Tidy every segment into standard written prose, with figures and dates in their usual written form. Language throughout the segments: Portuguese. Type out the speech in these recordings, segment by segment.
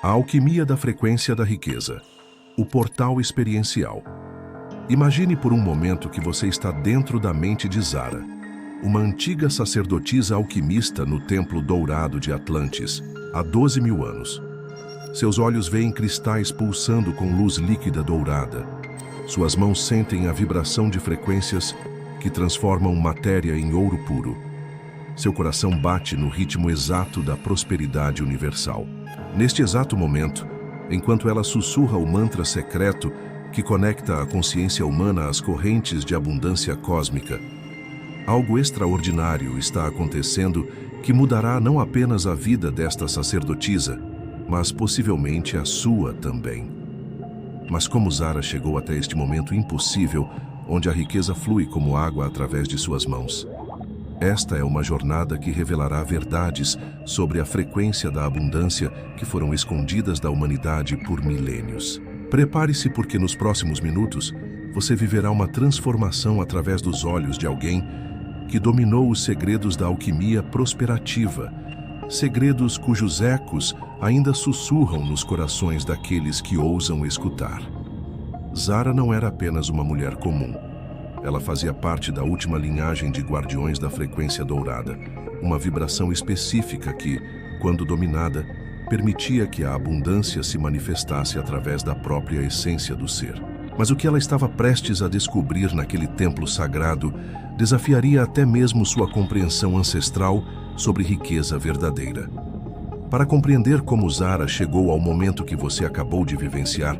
A alquimia da frequência da riqueza. O portal experiencial. Imagine por um momento que você está dentro da mente de Zara, uma antiga sacerdotisa alquimista no Templo Dourado de Atlantis, há 12 mil anos. Seus olhos veem cristais pulsando com luz líquida dourada. Suas mãos sentem a vibração de frequências que transformam matéria em ouro puro. Seu coração bate no ritmo exato da prosperidade universal. Neste exato momento, enquanto ela sussurra o mantra secreto que conecta a consciência humana às correntes de abundância cósmica, algo extraordinário está acontecendo que mudará não apenas a vida desta sacerdotisa, mas possivelmente a sua também. Mas como Zara chegou até este momento impossível, onde a riqueza flui como água através de suas mãos? Esta é uma jornada que revelará verdades sobre a frequência da abundância que foram escondidas da humanidade por milênios. Prepare-se, porque nos próximos minutos você viverá uma transformação através dos olhos de alguém que dominou os segredos da alquimia prosperativa, segredos cujos ecos ainda sussurram nos corações daqueles que ousam escutar. Zara não era apenas uma mulher comum. Ela fazia parte da última linhagem de guardiões da frequência dourada, uma vibração específica que, quando dominada, permitia que a abundância se manifestasse através da própria essência do ser. Mas o que ela estava prestes a descobrir naquele templo sagrado desafiaria até mesmo sua compreensão ancestral sobre riqueza verdadeira. Para compreender como Zara chegou ao momento que você acabou de vivenciar,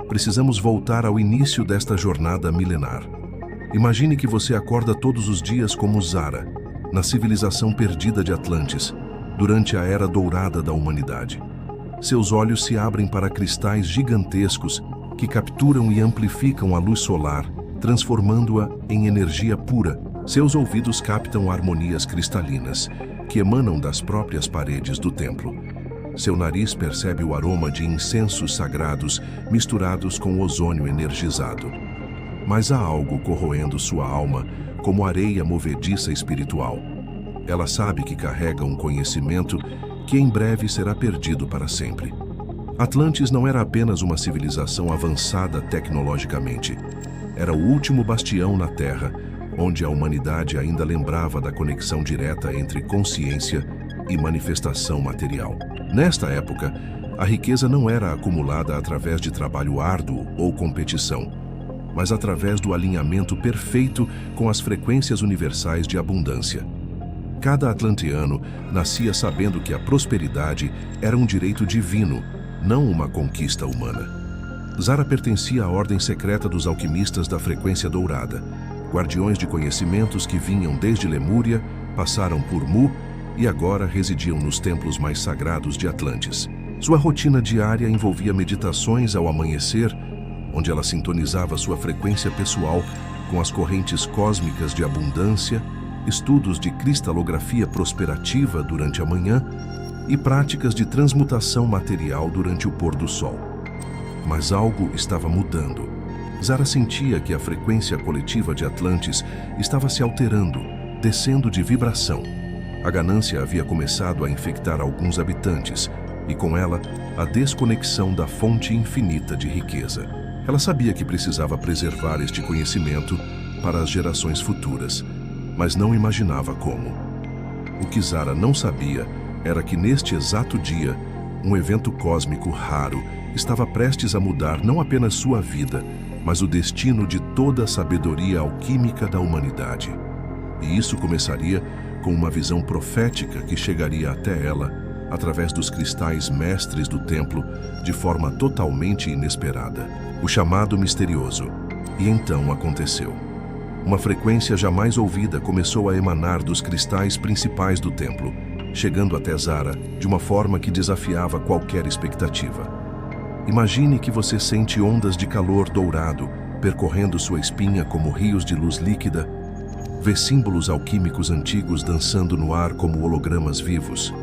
precisamos voltar ao início desta jornada milenar. Imagine que você acorda todos os dias como Zara, na civilização perdida de Atlantis, durante a era dourada da humanidade. Seus olhos se abrem para cristais gigantescos que capturam e amplificam a luz solar, transformando-a em energia pura. Seus ouvidos captam harmonias cristalinas, que emanam das próprias paredes do templo. Seu nariz percebe o aroma de incensos sagrados misturados com ozônio energizado. Mas há algo corroendo sua alma, como areia movediça espiritual. Ela sabe que carrega um conhecimento que em breve será perdido para sempre. Atlantis não era apenas uma civilização avançada tecnologicamente. Era o último bastião na Terra, onde a humanidade ainda lembrava da conexão direta entre consciência e manifestação material. Nesta época, a riqueza não era acumulada através de trabalho árduo ou competição, mas através do alinhamento perfeito com as frequências universais de abundância. Cada atlanteano nascia sabendo que a prosperidade era um direito divino, não uma conquista humana. Zara pertencia à ordem secreta dos alquimistas da frequência dourada, guardiões de conhecimentos que vinham desde Lemúria, passaram por Mu e agora residiam nos templos mais sagrados de Atlantis. Sua rotina diária envolvia meditações ao amanhecer, onde ela sintonizava sua frequência pessoal com as correntes cósmicas de abundância, estudos de cristalografia prosperativa durante a manhã e práticas de transmutação material durante o pôr do sol. Mas algo estava mudando. Zara sentia que a frequência coletiva de Atlantis estava se alterando, descendo de vibração. A ganância havia começado a infectar alguns habitantes e, com ela, a desconexão da fonte infinita de riqueza. Ela sabia que precisava preservar este conhecimento para as gerações futuras, mas não imaginava como. O que Zara não sabia era que neste exato dia, um evento cósmico raro estava prestes a mudar não apenas sua vida, mas o destino de toda a sabedoria alquímica da humanidade. E isso começaria com uma visão profética que chegaria até ela através dos cristais mestres do templo de forma totalmente inesperada. O chamado misterioso. E então aconteceu. Uma frequência jamais ouvida começou a emanar dos cristais principais do templo, chegando até Zara de uma forma que desafiava qualquer expectativa. Imagine que você sente ondas de calor dourado percorrendo sua espinha como rios de luz líquida, vê símbolos alquímicos antigos dançando no ar como hologramas vivos.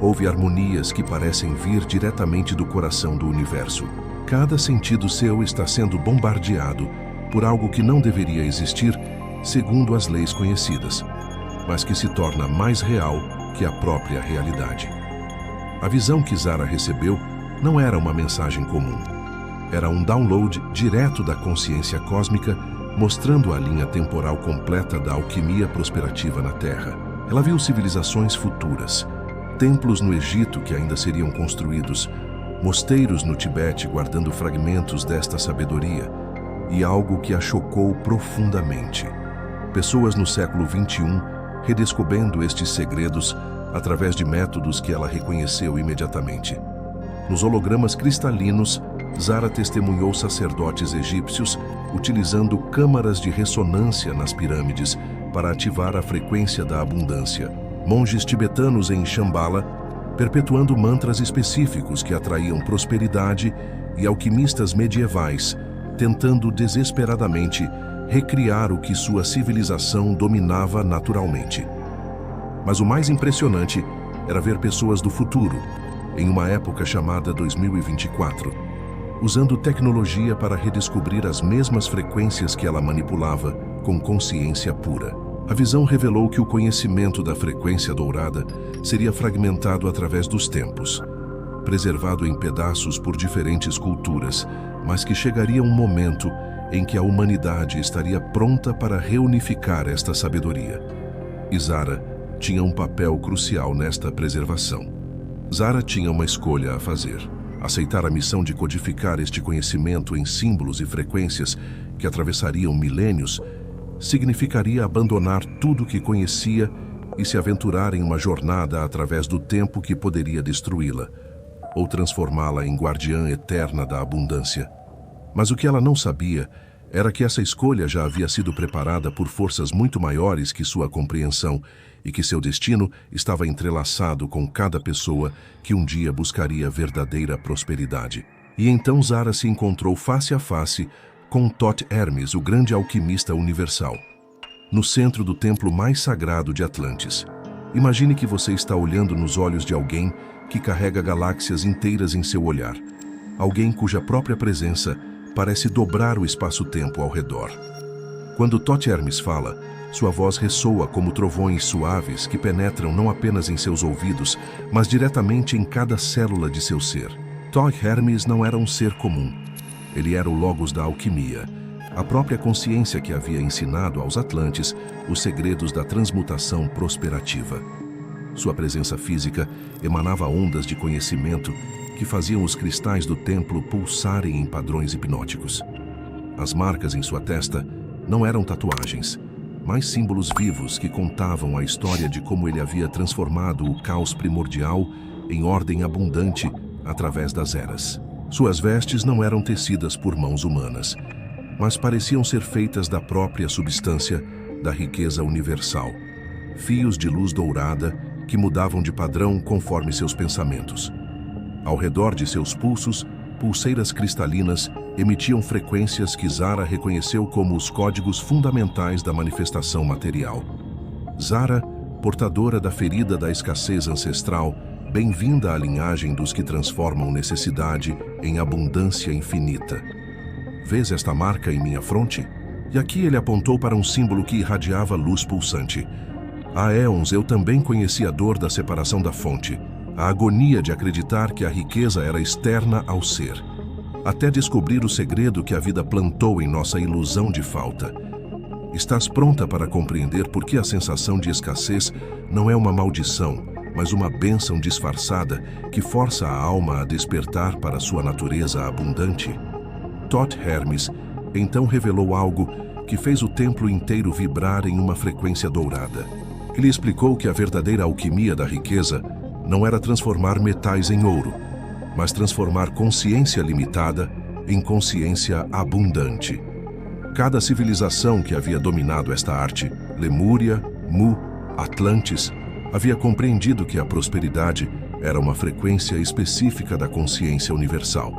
Ouve harmonias que parecem vir diretamente do coração do universo. Cada sentido seu está sendo bombardeado por algo que não deveria existir segundo as leis conhecidas, mas que se torna mais real que a própria realidade. A visão que Zara recebeu não era uma mensagem comum. Era um download direto da consciência cósmica, mostrando a linha temporal completa da alquimia prosperativa na Terra. Ela viu civilizações futuras, templos no Egito que ainda seriam construídos, mosteiros no Tibete guardando fragmentos desta sabedoria, e algo que a chocou profundamente. Pessoas no século XXI redescobrindo estes segredos através de métodos que ela reconheceu imediatamente. Nos hologramas cristalinos, Zara testemunhou sacerdotes egípcios utilizando câmaras de ressonância nas pirâmides para ativar a frequência da abundância. Monges tibetanos em Shambhala, perpetuando mantras específicos que atraíam prosperidade, e alquimistas medievais, tentando desesperadamente recriar o que sua civilização dominava naturalmente. Mas o mais impressionante era ver pessoas do futuro, em uma época chamada 2024, usando tecnologia para redescobrir as mesmas frequências que ela manipulava com consciência pura. A visão revelou que o conhecimento da frequência dourada seria fragmentado através dos tempos, preservado em pedaços por diferentes culturas, mas que chegaria um momento em que a humanidade estaria pronta para reunificar esta sabedoria. E Zara tinha um papel crucial nesta preservação. Zara tinha uma escolha a fazer: aceitar a missão de codificar este conhecimento em símbolos e frequências que atravessariam milênios, significaria abandonar tudo que conhecia e se aventurar em uma jornada através do tempo que poderia destruí-la, ou transformá-la em guardiã eterna da abundância. Mas o que ela não sabia era que essa escolha já havia sido preparada por forças muito maiores que sua compreensão e que seu destino estava entrelaçado com cada pessoa que um dia buscaria verdadeira prosperidade. E então Zara se encontrou face a face com Thoth Hermes, o grande alquimista universal, no centro do templo mais sagrado de Atlantis. Imagine que você está olhando nos olhos de alguém que carrega galáxias inteiras em seu olhar, alguém cuja própria presença parece dobrar o espaço-tempo ao redor. Quando Thoth Hermes fala, sua voz ressoa como trovões suaves que penetram não apenas em seus ouvidos, mas diretamente em cada célula de seu ser. Thoth Hermes não era um ser comum. Ele era o Logos da alquimia, a própria consciência que havia ensinado aos Atlantes os segredos da transmutação prosperativa. Sua presença física emanava ondas de conhecimento que faziam os cristais do templo pulsarem em padrões hipnóticos. As marcas em sua testa não eram tatuagens, mas símbolos vivos que contavam a história de como ele havia transformado o caos primordial em ordem abundante através das eras. Suas vestes não eram tecidas por mãos humanas, mas pareciam ser feitas da própria substância da riqueza universal. Fios de luz dourada que mudavam de padrão conforme seus pensamentos. Ao redor de seus pulsos, pulseiras cristalinas emitiam frequências que Zara reconheceu como os códigos fundamentais da manifestação material. Zara, portadora da ferida da escassez ancestral, bem-vinda à linhagem dos que transformam necessidade em abundância infinita. Vês esta marca em minha fronte? E aqui ele apontou para um símbolo que irradiava luz pulsante. Há éons eu também conheci a dor da separação da fonte, a agonia de acreditar que a riqueza era externa ao ser, até descobrir o segredo que a vida plantou em nossa ilusão de falta. Estás pronta para compreender por que a sensação de escassez não é uma maldição, mas uma bênção disfarçada que força a alma a despertar para sua natureza abundante? Thoth Hermes então revelou algo que fez o templo inteiro vibrar em uma frequência dourada. Ele explicou que a verdadeira alquimia da riqueza não era transformar metais em ouro, mas transformar consciência limitada em consciência abundante. Cada civilização que havia dominado esta arte, Lemúria, Mu, Atlantis, havia compreendido que a prosperidade era uma frequência específica da consciência universal.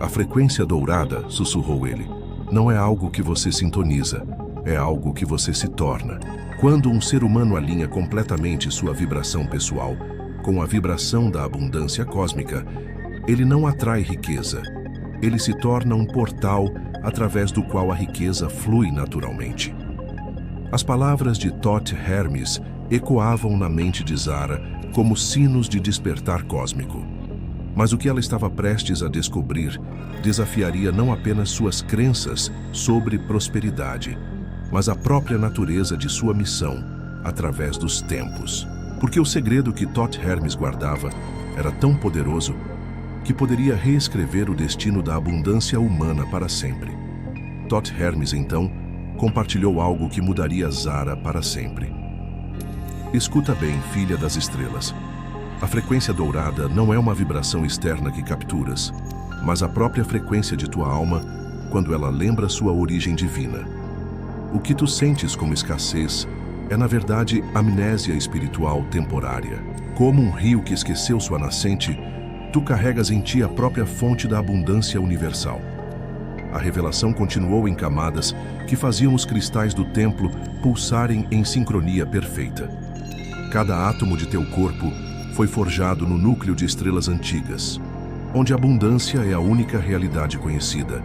A frequência dourada, sussurrou ele, não é algo que você sintoniza, é algo que você se torna. Quando um ser humano alinha completamente sua vibração pessoal com a vibração da abundância cósmica, ele não atrai riqueza. Ele se torna um portal através do qual a riqueza flui naturalmente. As palavras de Thoth Hermes ecoavam na mente de Zara como sinos de despertar cósmico. Mas o que ela estava prestes a descobrir desafiaria não apenas suas crenças sobre prosperidade, mas a própria natureza de sua missão através dos tempos. Porque o segredo que Thoth Hermes guardava era tão poderoso que poderia reescrever o destino da abundância humana para sempre. Thoth Hermes, então, compartilhou algo que mudaria Zara para sempre. Escuta bem, filha das estrelas. A frequência dourada não é uma vibração externa que capturas, mas a própria frequência de tua alma quando ela lembra sua origem divina. O que tu sentes como escassez é, na verdade, amnésia espiritual temporária. Como um rio que esqueceu sua nascente, tu carregas em ti a própria fonte da abundância universal. A revelação continuou em camadas que faziam os cristais do templo pulsarem em sincronia perfeita. Cada átomo de teu corpo foi forjado no núcleo de estrelas antigas, onde a abundância é a única realidade conhecida.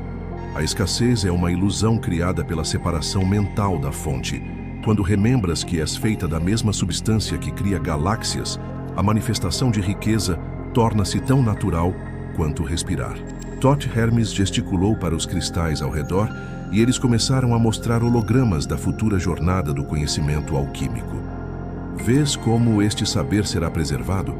A escassez é uma ilusão criada pela separação mental da fonte. Quando remembras que és feita da mesma substância que cria galáxias, a manifestação de riqueza torna-se tão natural quanto respirar. Thoth Hermes gesticulou para os cristais ao redor e eles começaram a mostrar hologramas da futura jornada do conhecimento alquímico. Vês como este saber será preservado?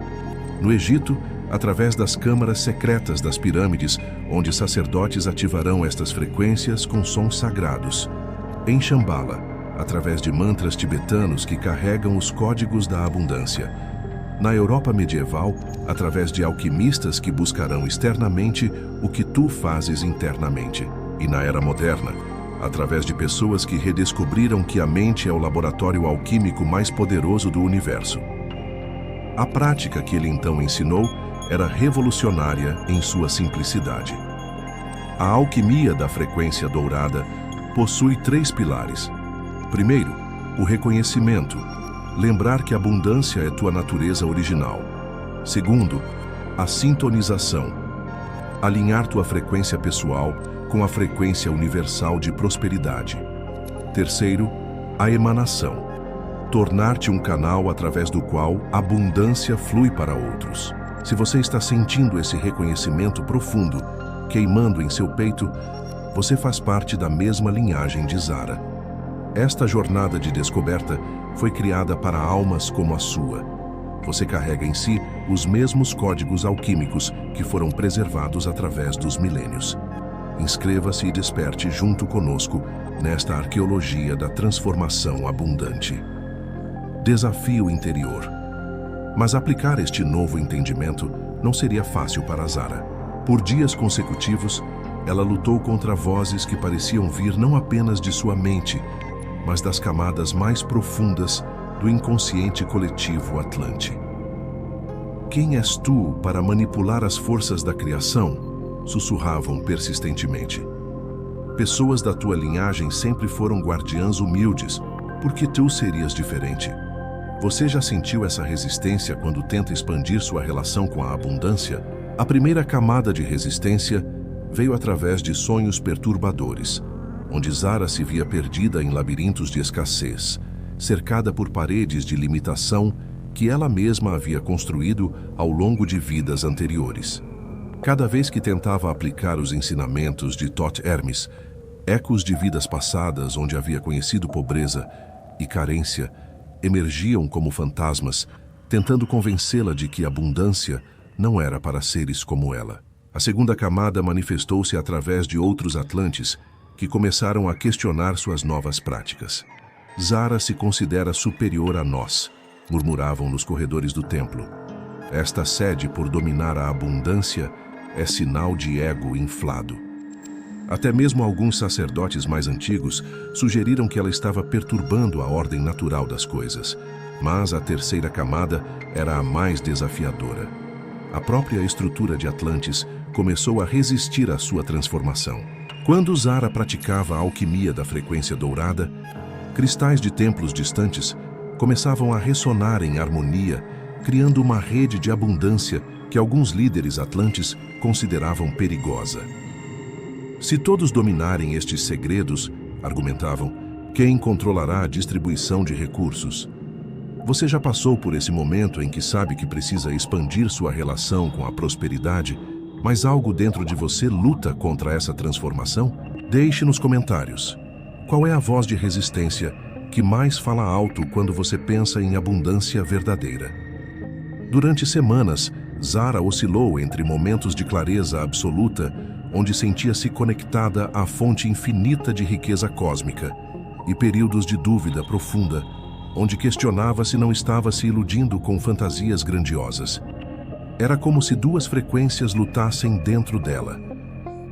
No Egito, através das câmaras secretas das pirâmides, onde sacerdotes ativarão estas frequências com sons sagrados. Em Shambhala, através de mantras tibetanos que carregam os códigos da abundância. Na Europa medieval, através de alquimistas que buscarão externamente o que tu fazes internamente. E na era moderna, através de pessoas que redescobriram que a mente é o laboratório alquímico mais poderoso do universo. A prática que ele então ensinou era revolucionária em sua simplicidade. A alquimia da frequência dourada possui 3 pilares. Primeiro, o reconhecimento, lembrar que a abundância é tua natureza original. Segundo, a sintonização, alinhar tua frequência pessoal com a frequência universal de prosperidade. Terceiro, a emanação, tornar-te um canal através do qual a abundância flui para outros. Se você está sentindo esse reconhecimento profundo, queimando em seu peito, você faz parte da mesma linhagem de Zara. Esta jornada de descoberta foi criada para almas como a sua. Você carrega em si os mesmos códigos alquímicos que foram preservados através dos milênios. Inscreva-se e desperte junto conosco nesta arqueologia da transformação abundante. Desafio interior. Mas aplicar este novo entendimento não seria fácil para Zara. Por dias consecutivos, ela lutou contra vozes que pareciam vir não apenas de sua mente, mas das camadas mais profundas do inconsciente coletivo Atlante. Quem és tu para manipular as forças da criação? Sussurravam persistentemente. Pessoas da tua linhagem sempre foram guardiãs humildes, porque tu serias diferente. Você já sentiu essa resistência quando tenta expandir sua relação com a abundância? A primeira camada de resistência veio através de sonhos perturbadores, onde Zara se via perdida em labirintos de escassez, cercada por paredes de limitação que ela mesma havia construído ao longo de vidas anteriores. Cada vez que tentava aplicar os ensinamentos de Thoth Hermes, ecos de vidas passadas onde havia conhecido pobreza e carência emergiam como fantasmas, tentando convencê-la de que a abundância não era para seres como ela. A segunda camada manifestou-se através de outros atlantes que começaram a questionar suas novas práticas. Zara se considera superior a nós, murmuravam nos corredores do templo. Esta sede por dominar a abundância é sinal de ego inflado. Até mesmo alguns sacerdotes mais antigos sugeriram que ela estava perturbando a ordem natural das coisas, mas a terceira camada era a mais desafiadora. A própria estrutura de Atlantis começou a resistir à sua transformação. Quando Zara praticava a alquimia da frequência dourada, cristais de templos distantes começavam a ressonar em harmonia, criando uma rede de abundância que alguns líderes atlantes consideravam perigosa. Se todos dominarem estes segredos, argumentavam, quem controlará a distribuição de recursos? Você já passou por esse momento em que sabe que precisa expandir sua relação com a prosperidade, mas algo dentro de você luta contra essa transformação? Deixe nos comentários. Qual é a voz de resistência que mais fala alto quando você pensa em abundância verdadeira? Durante semanas, Zara oscilou entre momentos de clareza absoluta, onde sentia-se conectada à fonte infinita de riqueza cósmica, e períodos de dúvida profunda, onde questionava se não estava se iludindo com fantasias grandiosas. Era como se duas frequências lutassem dentro dela: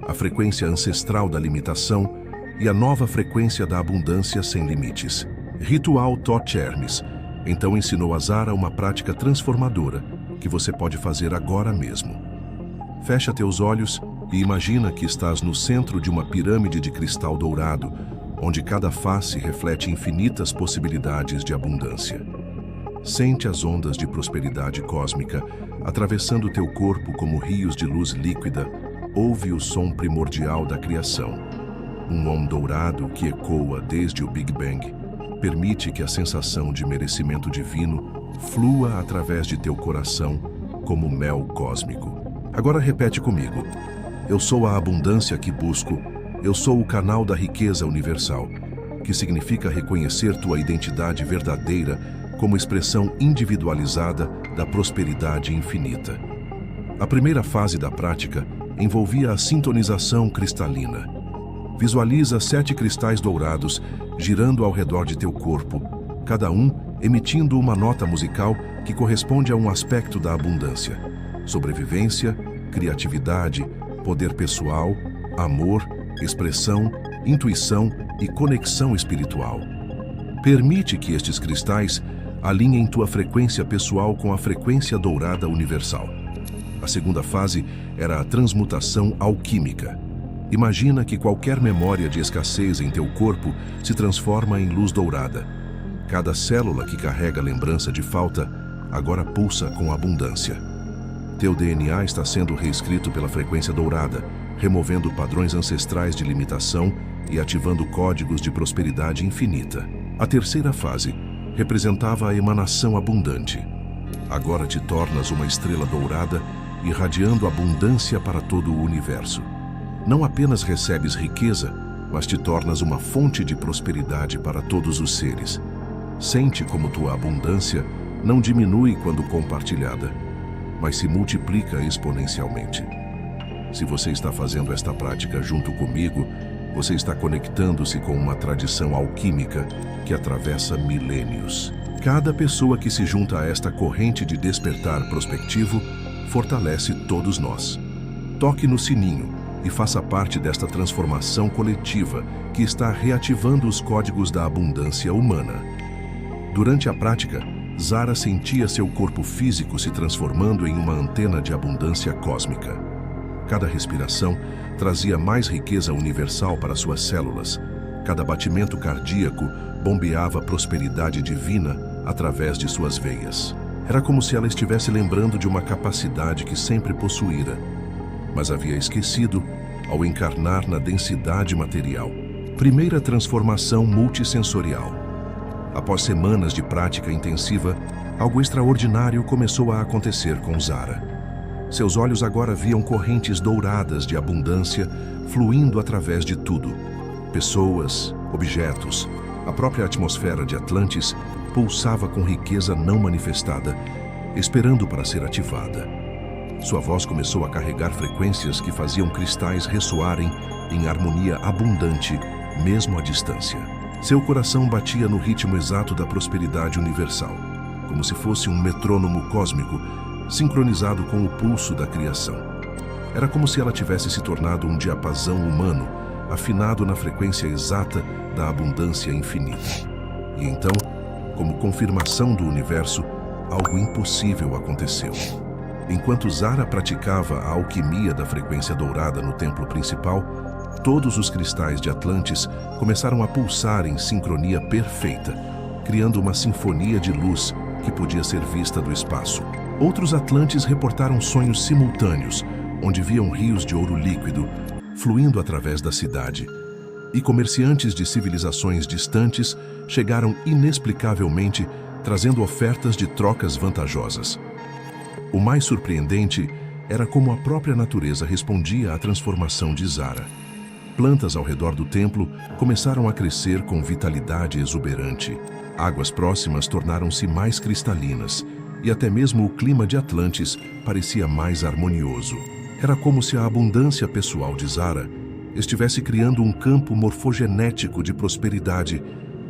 a frequência ancestral da limitação e a nova frequência da abundância sem limites. Ritual Thoth Hermes então ensinou a Zara uma prática transformadora que você pode fazer agora mesmo. Fecha teus olhos e imagina que estás no centro de uma pirâmide de cristal dourado, onde cada face reflete infinitas possibilidades de abundância. Sente as ondas de prosperidade cósmica atravessando teu corpo como rios de luz líquida. Ouve o som primordial da criação, um om dourado que ecoa desde o Big Bang. Permite que a sensação de merecimento divino flua através de teu coração como mel cósmico. Agora repete comigo: eu sou a abundância que busco, eu sou o canal da riqueza universal, que significa reconhecer tua identidade verdadeira como expressão individualizada da prosperidade infinita. A primeira fase da prática envolvia a sintonização cristalina. Visualiza 7 cristais dourados girando ao redor de teu corpo, cada um emitindo uma nota musical que corresponde a um aspecto da abundância: sobrevivência, criatividade, poder pessoal, amor, expressão, intuição e conexão espiritual. Permite que estes cristais alinhem tua frequência pessoal com a frequência dourada universal. A segunda fase era a transmutação alquímica. Imagina que qualquer memória de escassez em teu corpo se transforma em luz dourada. Cada célula que carrega lembrança de falta agora pulsa com abundância. Teu DNA está sendo reescrito pela frequência dourada, removendo padrões ancestrais de limitação e ativando códigos de prosperidade infinita. A terceira fase representava a emanação abundante. Agora te tornas uma estrela dourada, irradiando abundância para todo o universo. Não apenas recebes riqueza, mas te tornas uma fonte de prosperidade para todos os seres. Sente como tua abundância não diminui quando compartilhada, mas se multiplica exponencialmente. Se você está fazendo esta prática junto comigo, você está conectando-se com uma tradição alquímica que atravessa milênios. Cada pessoa que se junta a esta corrente de despertar prospectivo fortalece todos nós. Toque no sininho e faça parte desta transformação coletiva que está reativando os códigos da abundância humana. Durante a prática, Zara sentia seu corpo físico se transformando em uma antena de abundância cósmica. Cada respiração trazia mais riqueza universal para suas células. Cada batimento cardíaco bombeava prosperidade divina através de suas veias. Era como se ela estivesse lembrando de uma capacidade que sempre possuíra, mas havia esquecido ao encarnar na densidade material. Primeira transformação multissensorial. Após semanas de prática intensiva, algo extraordinário começou a acontecer com Zara. Seus olhos agora viam correntes douradas de abundância fluindo através de tudo. Pessoas, objetos, a própria atmosfera de Atlantis pulsava com riqueza não manifestada, esperando para ser ativada. Sua voz começou a carregar frequências que faziam cristais ressoarem em harmonia abundante, mesmo à distância. Seu coração batia no ritmo exato da prosperidade universal, como se fosse um metrônomo cósmico, sincronizado com o pulso da criação. Era como se ela tivesse se tornado um diapasão humano, afinado na frequência exata da abundância infinita. E então, como confirmação do universo, algo impossível aconteceu. Enquanto Zara praticava a alquimia da frequência dourada no templo principal, todos os cristais de Atlantis começaram a pulsar em sincronia perfeita, criando uma sinfonia de luz que podia ser vista do espaço. Outros Atlantes reportaram sonhos simultâneos, onde viam rios de ouro líquido fluindo através da cidade. E comerciantes de civilizações distantes chegaram inexplicavelmente trazendo ofertas de trocas vantajosas. O mais surpreendente era como a própria natureza respondia à transformação de Zara. Plantas ao redor do templo começaram a crescer com vitalidade exuberante. Águas próximas tornaram-se mais cristalinas e até mesmo o clima de Atlantis parecia mais harmonioso. Era como se a abundância pessoal de Zara estivesse criando um campo morfogenético de prosperidade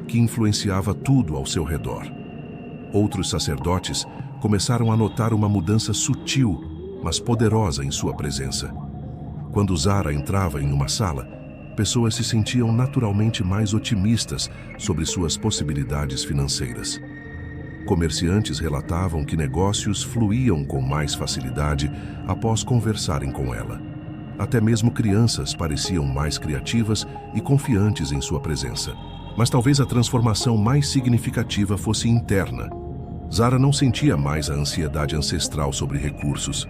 que influenciava tudo ao seu redor. Outros sacerdotes começaram a notar uma mudança sutil, mas poderosa em sua presença. Quando Zara entrava em uma sala, pessoas se sentiam naturalmente mais otimistas sobre suas possibilidades financeiras. Comerciantes relatavam que negócios fluíam com mais facilidade após conversarem com ela. Até mesmo crianças pareciam mais criativas e confiantes em sua presença. Mas talvez a transformação mais significativa fosse interna. Zara não sentia mais a ansiedade ancestral sobre recursos.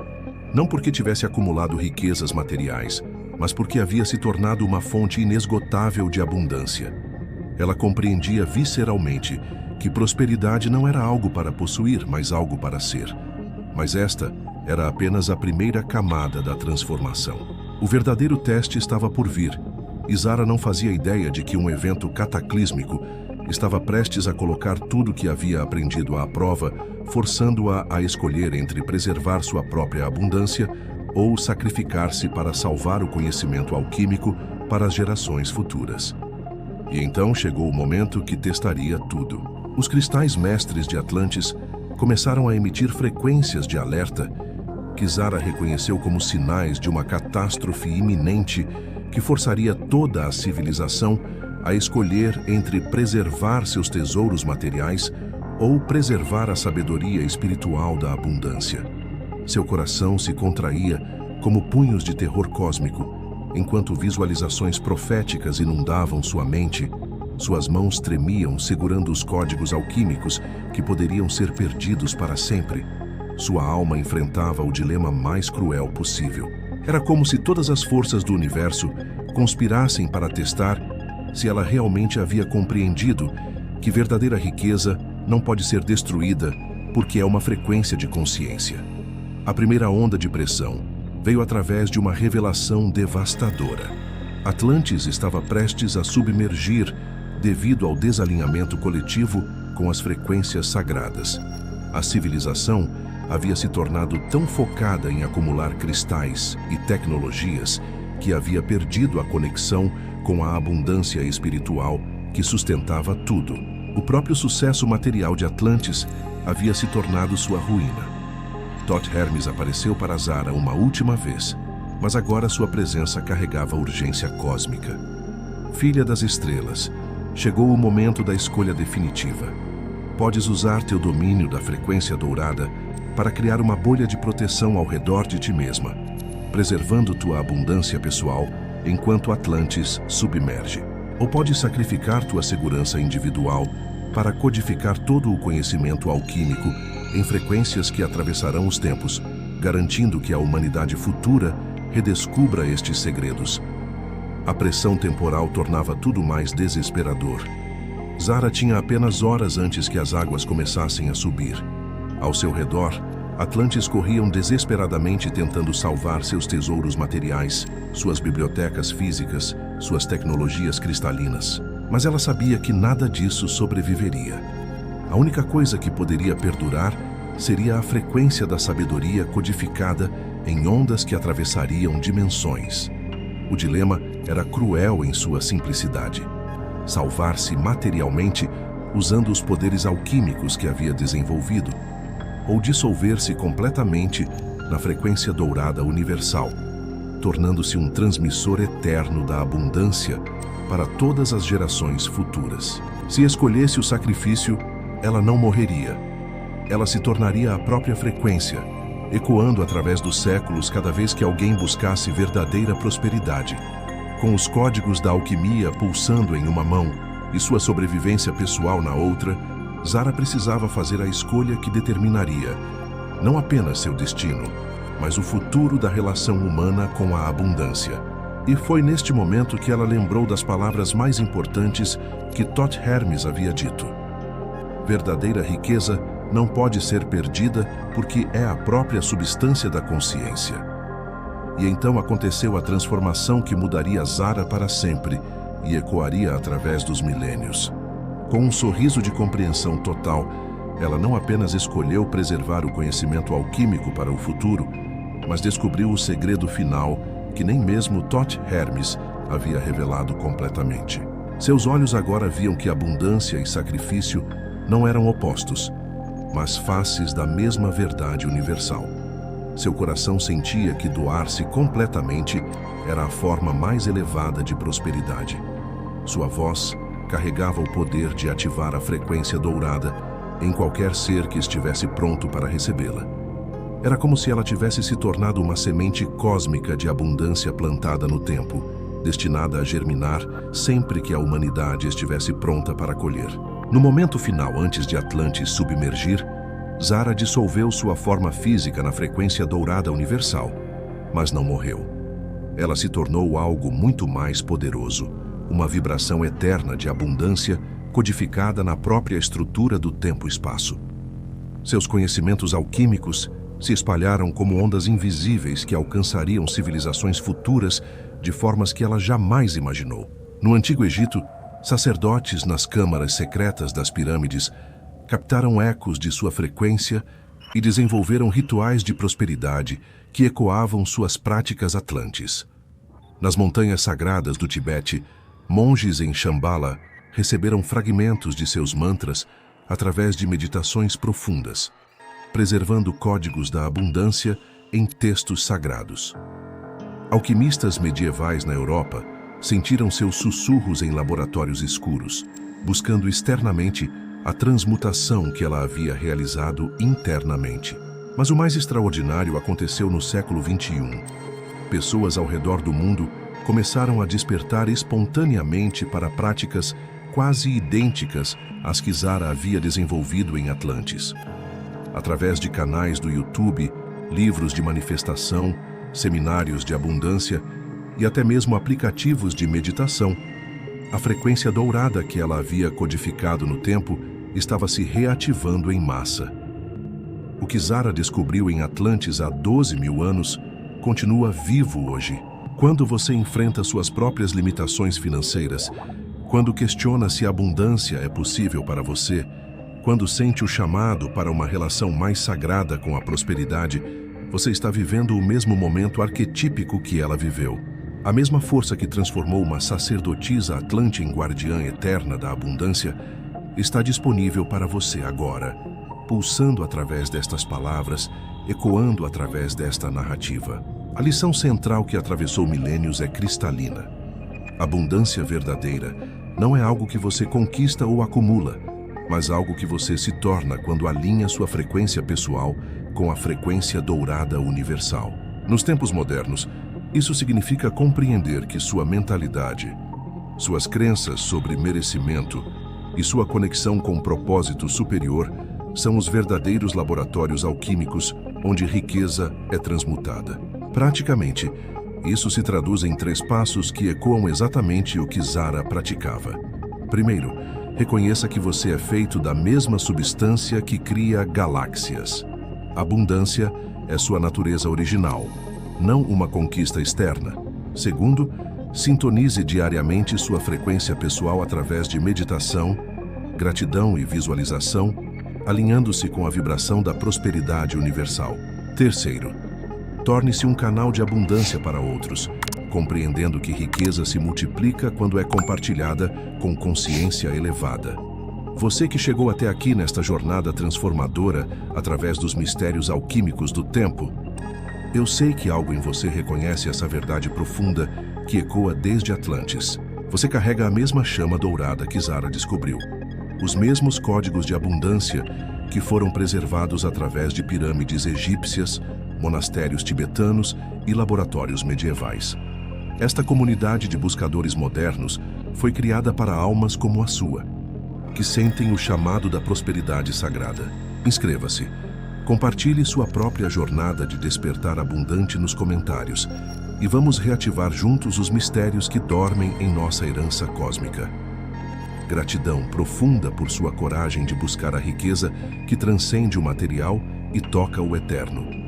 Não porque tivesse acumulado riquezas materiais, mas porque havia se tornado uma fonte inesgotável de abundância. Ela compreendia visceralmente que prosperidade não era algo para possuir, mas algo para ser. Mas esta era apenas a primeira camada da transformação. O verdadeiro teste estava por vir, e Zara não fazia ideia de que um evento cataclísmico estava prestes a colocar tudo o que havia aprendido à prova, forçando-a a escolher entre preservar sua própria abundância ou sacrificar-se para salvar o conhecimento alquímico para as gerações futuras. E então chegou o momento que testaria tudo. Os cristais mestres de Atlantis começaram a emitir frequências de alerta que Zara reconheceu como sinais de uma catástrofe iminente que forçaria toda a civilização a escolher entre preservar seus tesouros materiais ou preservar a sabedoria espiritual da abundância. Seu coração se contraía como punhos de terror cósmico, enquanto visualizações proféticas inundavam sua mente. Suas mãos tremiam segurando os códigos alquímicos que poderiam ser perdidos para sempre. Sua alma enfrentava o dilema mais cruel possível. Era como se todas as forças do universo conspirassem para testar se ela realmente havia compreendido que verdadeira riqueza não pode ser destruída porque é uma frequência de consciência. A primeira onda de pressão veio através de uma revelação devastadora. Atlantis estava prestes a submergir devido ao desalinhamento coletivo com as frequências sagradas. A civilização havia se tornado tão focada em acumular cristais e tecnologias que havia perdido a conexão com a abundância espiritual que sustentava tudo. O próprio sucesso material de Atlantis havia se tornado sua ruína. Thoth Hermes apareceu para Zara uma última vez, mas agora sua presença carregava urgência cósmica. Filha das estrelas, chegou o momento da escolha definitiva. Podes usar teu domínio da frequência dourada para criar uma bolha de proteção ao redor de ti mesma, preservando tua abundância pessoal enquanto Atlantis submerge. Ou podes sacrificar tua segurança individual para codificar todo o conhecimento alquímico em frequências que atravessarão os tempos, garantindo que a humanidade futura redescubra estes segredos. A pressão temporal tornava tudo mais desesperador. Zara tinha apenas horas antes que as águas começassem a subir. Ao seu redor, Atlantes corriam desesperadamente tentando salvar seus tesouros materiais, suas bibliotecas físicas, suas tecnologias cristalinas. Mas ela sabia que nada disso sobreviveria. A única coisa que poderia perdurar seria a frequência da sabedoria codificada em ondas que atravessariam dimensões. O dilema era cruel em sua simplicidade. Salvar-se materialmente usando os poderes alquímicos que havia desenvolvido, ou dissolver-se completamente na frequência dourada universal, tornando-se um transmissor eterno da abundância para todas as gerações futuras. Se escolhesse o sacrifício, ela não morreria. Ela se tornaria a própria frequência, ecoando através dos séculos cada vez que alguém buscasse verdadeira prosperidade. Com os códigos da alquimia pulsando em uma mão e sua sobrevivência pessoal na outra, Zara precisava fazer a escolha que determinaria não apenas seu destino, mas o futuro da relação humana com a abundância. E foi neste momento que ela lembrou das palavras mais importantes que Thoth Hermes havia dito. verdadeira riqueza não pode ser perdida porque é a própria substância da consciência. E então aconteceu a transformação que mudaria Zara para sempre e ecoaria através dos milênios. Com um sorriso de compreensão total, ela não apenas escolheu preservar o conhecimento alquímico para o futuro, mas descobriu o segredo final que nem mesmo Thoth Hermes havia revelado completamente. Seus olhos agora viam que abundância e sacrifício não eram opostos, mas faces da mesma verdade universal. Seu coração sentia que doar-se completamente era a forma mais elevada de prosperidade. Sua voz carregava o poder de ativar a frequência dourada em qualquer ser que estivesse pronto para recebê-la. Era como se ela tivesse se tornado uma semente cósmica de abundância plantada no tempo, destinada a germinar sempre que a humanidade estivesse pronta para colher. No momento final, antes de Atlantis submergir, Zara dissolveu sua forma física na frequência dourada universal, mas não morreu. Ela se tornou algo muito mais poderoso, uma vibração eterna de abundância codificada na própria estrutura do tempo-espaço. Seus conhecimentos alquímicos se espalharam como ondas invisíveis que alcançariam civilizações futuras de formas que ela jamais imaginou. No Antigo Egito, sacerdotes nas câmaras secretas das pirâmides captaram ecos de sua frequência e desenvolveram rituais de prosperidade que ecoavam suas práticas atlantes. Nas montanhas sagradas do Tibete, monges em Shambhala receberam fragmentos de seus mantras através de meditações profundas, preservando códigos da abundância em textos sagrados. Alquimistas medievais na Europa sentiram seus sussurros em laboratórios escuros, buscando externamente a transmutação que ela havia realizado internamente. Mas o mais extraordinário aconteceu no século XXI. Pessoas ao redor do mundo começaram a despertar espontaneamente para práticas quase idênticas às que Zara havia desenvolvido em Atlantis. Através de canais do YouTube, livros de manifestação, seminários de abundância e até mesmo aplicativos de meditação, a frequência dourada que ela havia codificado no tempo estava se reativando em massa. O que Zara descobriu em Atlantis há 12.000 anos continua vivo hoje. Quando você enfrenta suas próprias limitações financeiras, quando questiona se a abundância é possível para você, quando sente o chamado para uma relação mais sagrada com a prosperidade, você está vivendo o mesmo momento arquetípico que ela viveu. A mesma força que transformou uma sacerdotisa atlante em guardiã eterna da abundância está disponível para você agora, pulsando através destas palavras, ecoando através desta narrativa. A lição central que atravessou milênios é cristalina. Abundância verdadeira não é algo que você conquista ou acumula, mas algo que você se torna quando alinha sua frequência pessoal com a frequência dourada universal. Nos tempos modernos, isso significa compreender que sua mentalidade, suas crenças sobre merecimento e sua conexão com o propósito superior são os verdadeiros laboratórios alquímicos onde riqueza é transmutada. Praticamente, isso se traduz em 3 passos que ecoam exatamente o que Zara praticava. Primeiro, reconheça que você é feito da mesma substância que cria galáxias. Abundância é sua natureza original, não uma conquista externa. Segundo, sintonize diariamente sua frequência pessoal através de meditação, gratidão e visualização, alinhando-se com a vibração da prosperidade universal. Terceiro, torne-se um canal de abundância para outros, compreendendo que riqueza se multiplica quando é compartilhada com consciência elevada. Você que chegou até aqui nesta jornada transformadora através dos mistérios alquímicos do tempo, eu sei que algo em você reconhece essa verdade profunda que ecoa desde Atlantis. Você carrega a mesma chama dourada que Zara descobriu, os mesmos códigos de abundância que foram preservados através de pirâmides egípcias, monastérios tibetanos e laboratórios medievais. Esta comunidade de buscadores modernos foi criada para almas como a sua, que sentem o chamado da prosperidade sagrada. Inscreva-se. Compartilhe sua própria jornada de despertar abundante nos comentários e vamos reativar juntos os mistérios que dormem em nossa herança cósmica. gratidão profunda por sua coragem de buscar a riqueza que transcende o material e toca o eterno.